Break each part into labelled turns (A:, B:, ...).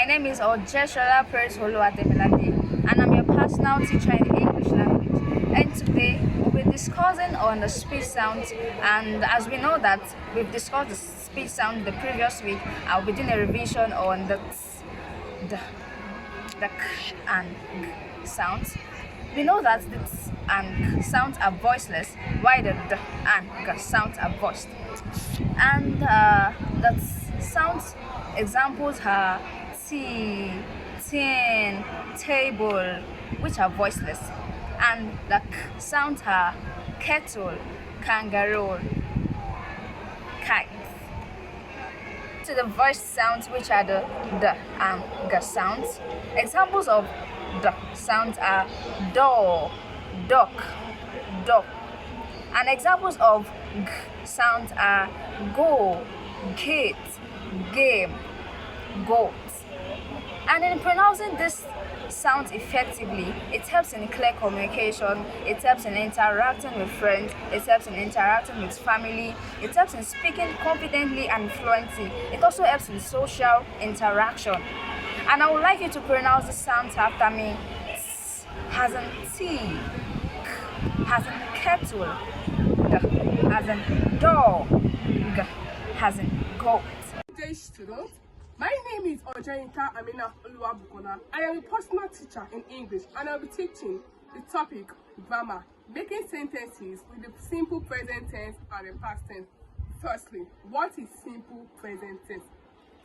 A: name is Ojeshola Prince Oluwatemilade, and I'm your personal teacher in English language. And today we'll be discussing on the speech sounds. And as we know that we've discussed the speech sound the previous week, I'll be doing a revision on the k and g sounds. We know that the t and k sounds are voiceless, while the d and g sounds are voiced. And the t sounds examples are tea, tin, table, which are voiceless. And the k sounds are kettle, kangaroo, kite. To the voice sounds, which are the d and g sounds. Examples of d sounds are door, duck, dog. And examples of g sounds are go, gate, game, goat. And in pronouncing this sounds effectively, it helps in clear communication, it helps in interacting with friends, it helps in interacting with family, it helps in speaking confidently and fluently, it also helps in social interaction. And I would like you to pronounce the sounds after me. S as in tea, k as in kettle, d as in door, g as in goat.
B: Good day, students. My name is Ojenka Amina Oluwabukona. I am a personal teacher in English and I'll be teaching the topic grammar, making sentences with the simple present tense and the past tense. Firstly, what is simple present tense?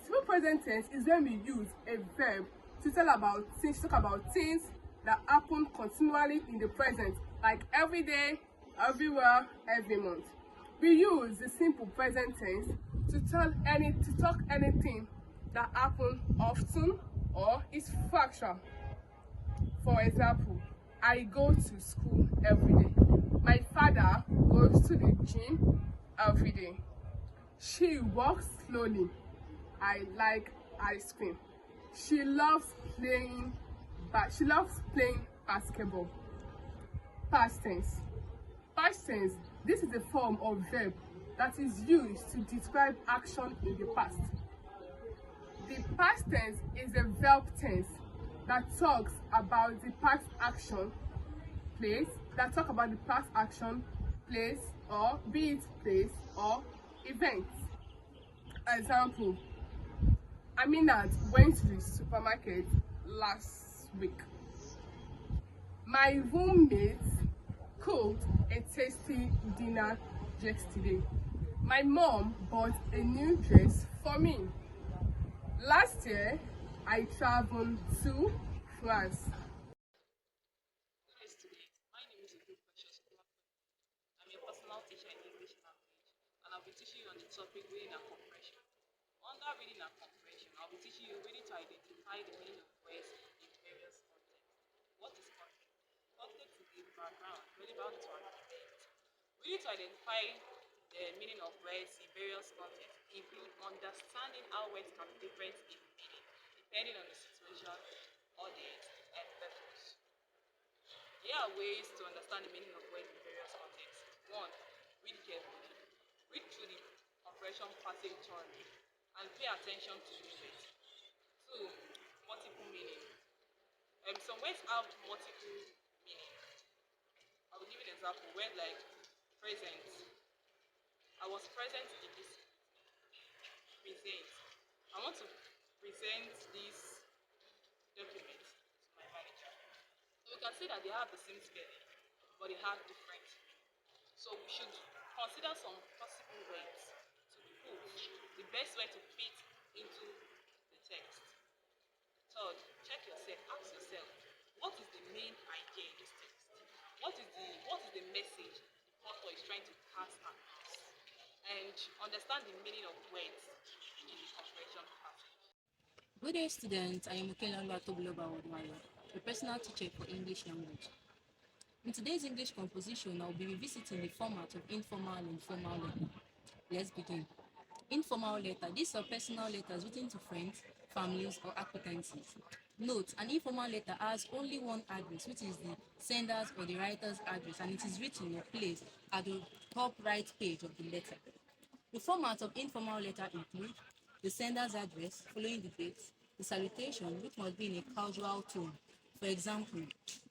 B: Simple present tense is when we use a verb to talk about things that happen continually in the present, like every day, everywhere, every month. We use the simple present tense to talk anything that happen often or is factual. For example, I go to school every day. My father goes to the gym every day. She walks slowly. I like ice cream. She loves playing basketball. Past tense. Past tense. This is a form of verb that is used to describe action in the past. The past tense is a verb tense that talks about the past action, place, or be it place or event. Example, Aminat went to the supermarket last week. My roommate cooked a tasty dinner yesterday. My mom bought a new dress for me. Last year, I traveled to France.
C: Hi students, my name is Precious. I'm your personal teacher in English language, and I'll be teaching you on the topic reading and comprehension. Under reading and comprehension, I'll be teaching you reading to identify the meaning of words in various contexts. What is context? Context is the background relevant to an event. Reading to identify the meaning of words in various contexts include understanding how words can be different in meaning depending on the situation, audience, and purpose. Here are ways to understand the meaning of words in various contexts. 1. Read carefully. Read through the comprehension passage thoroughly and pay attention to the words. 2. Multiple meaning. Some words have multiple meaning. I will give you an example. Word like present. I was present in this present. I want to present this document to my manager. So we can see that they have the same spelling, but they have different meaning. So we should consider some possible words to put the best way to fit into the text. Third, check yourself, ask yourself, what is the main idea in this text? What is the message the author is trying to pass across? And understand the meaning of words in the comprehension passage.
D: Good day, students. I am Okelala Tobloba Wadwala, a personal teacher for English language. In today's English composition, I will be revisiting the format of informal and formal letter. Let's begin. Informal letter. These are personal letters written to friends, families, or acquaintances. Note, an informal letter has only one address, which is the sender's or the writer's address, and it is written or placed at the top right page of the letter. The format of informal letter include the sender's address following the date, the salutation, which must be in a casual tone. For example,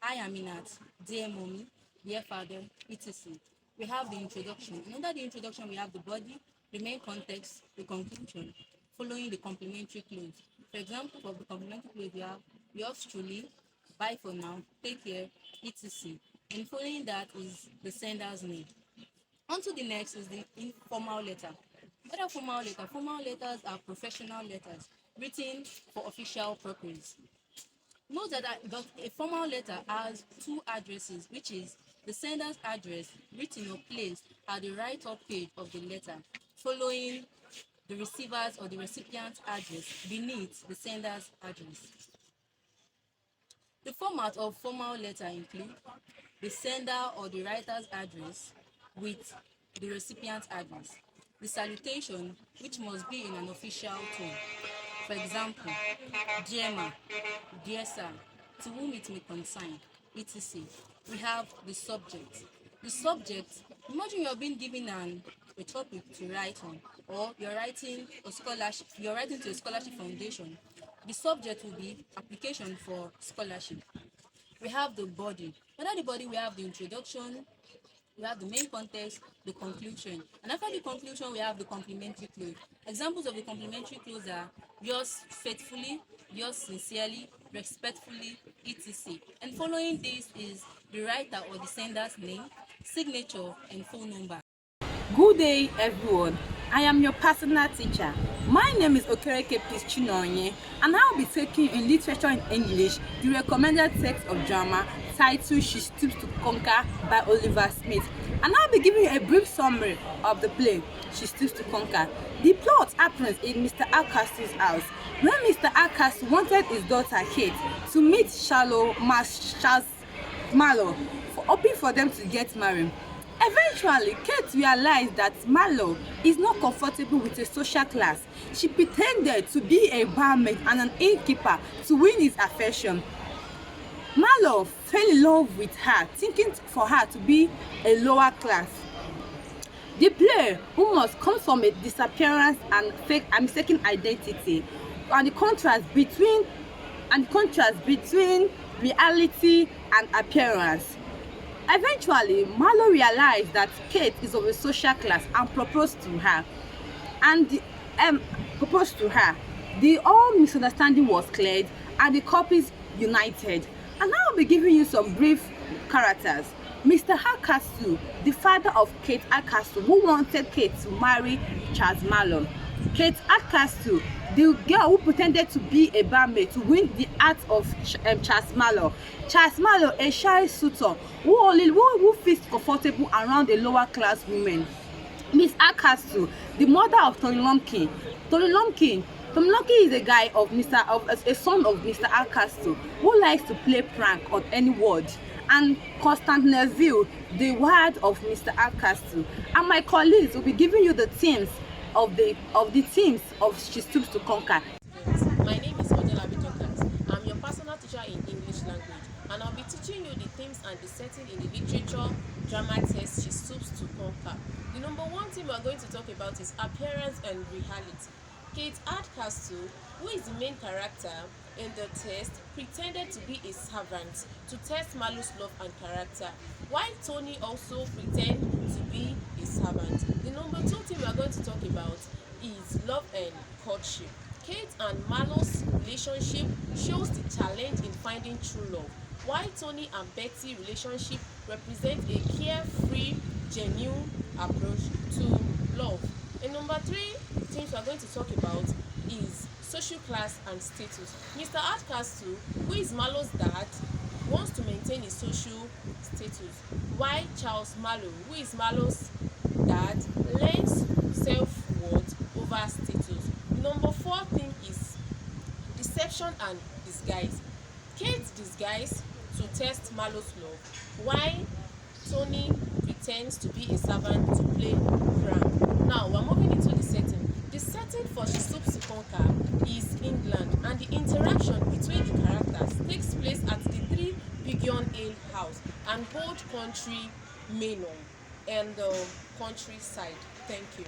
D: I am Aminat, dear mommy, dear father, etc. We have the introduction. And under the introduction, we have the body, the main context, the conclusion, following the complementary clause. For example, for the complementary clause, we have yours truly, bye for now, take care, etc. And following that is the sender's name. On to the next is the informal letter. What are formal letters? Formal letters are professional letters written for official purpose. Note that a formal letter has two addresses, which is the sender's address written or placed at the right top page of the letter, following the receiver's or the recipient's address beneath the sender's address. The format of formal letter include the sender or the writer's address with the recipient's address, the salutation, which must be in an official tone. For example, dear ma, dear sir, to whom it may concern, etc. We have the subject. The subject, imagine you're being given a topic to write on, or you're writing to a scholarship foundation. The subject will be application for scholarship. We have the body. Under the body, we have the introduction, we have the main context, the conclusion. And after the conclusion, we have the complementary clause. Examples of the complementary clause are yours faithfully, yours sincerely, respectfully, etc. And following this is the writer or the sender's name, signature, and phone number.
E: Good day, everyone. I am your personal teacher. My name is Okereke Peace Chinonye, and I will be taking in literature in English the recommended text of drama titled She Stoops to Conquer by Oliver Smith. And I'll be giving you a brief summary of the play She Stoops to Conquer. The plot happens in Mr. Arcaster's house when Mr. Arcaster wanted his daughter Kate to meet Charles Marlowe, hoping for them to get married. Eventually, Kate realized that Marlowe is not comfortable with a social class. She pretended to be a barmaid and an innkeeper to win his affection. Marlowe fell in love with her, thinking for her to be a lower class. The player, who must come from a disappearance and mistaken identity, and the contrast between reality and appearance. Eventually, Marlowe realized that Kate is of a social class and proposed to her. The all misunderstanding was cleared and the couples united. And I will be giving you some brief characters. Mr. Arcaster, the father of Kate Arcaster, who wanted Kate to marry Charles Marlowe. Kate Arcaster, the girl who pretended to be a barmaid to win the heart of Charles Marlowe. Charles Marlowe, a shy suitor who feels comfortable around a lower class woman. Miss Arcaster, the mother of Tony Lumpkin. Tony Lumpkin is a guy a son of Mr. Arcaster who likes to play prank on any word. And Constant Neville, the word of Mr. Arcaster. And my colleagues will be giving you the themes of She Stoops to Conquer.
F: My name is Odela Bitokas. I'm your personal teacher in English language, and I'll be teaching you the themes and the setting in the literature drama text She Stoops to Conquer. The number one theme we're going to talk about is appearance and reality. Kate Arcaster, who is the main character in the text, pretended to be a servant to test Marlowe's love and character, while Tony also pretended to be a servant. The number two thing we are going to talk about is love and courtship. Kate and Marlowe's relationship shows the challenge in finding true love, while Tony and Betty's relationship represent a carefree, genuine approach to love. And number three things we are going to talk about is social class and status. Mr. Arcaster, who is Marlowe's dad, wants to maintain his social status, while Charles Marlowe, who is Marlowe's dad, learns self-worth over status. Number four thing is deception and disguise. Kate disguises to test Marlowe's love, while Tony pretends to be a servant to play prank. Now we're moving into the setting. The setting for She Stoops to Conquer is England, and the interaction between the characters takes place at the 3 Biggin Ale House and Bold Country Manor and the countryside. Thank you.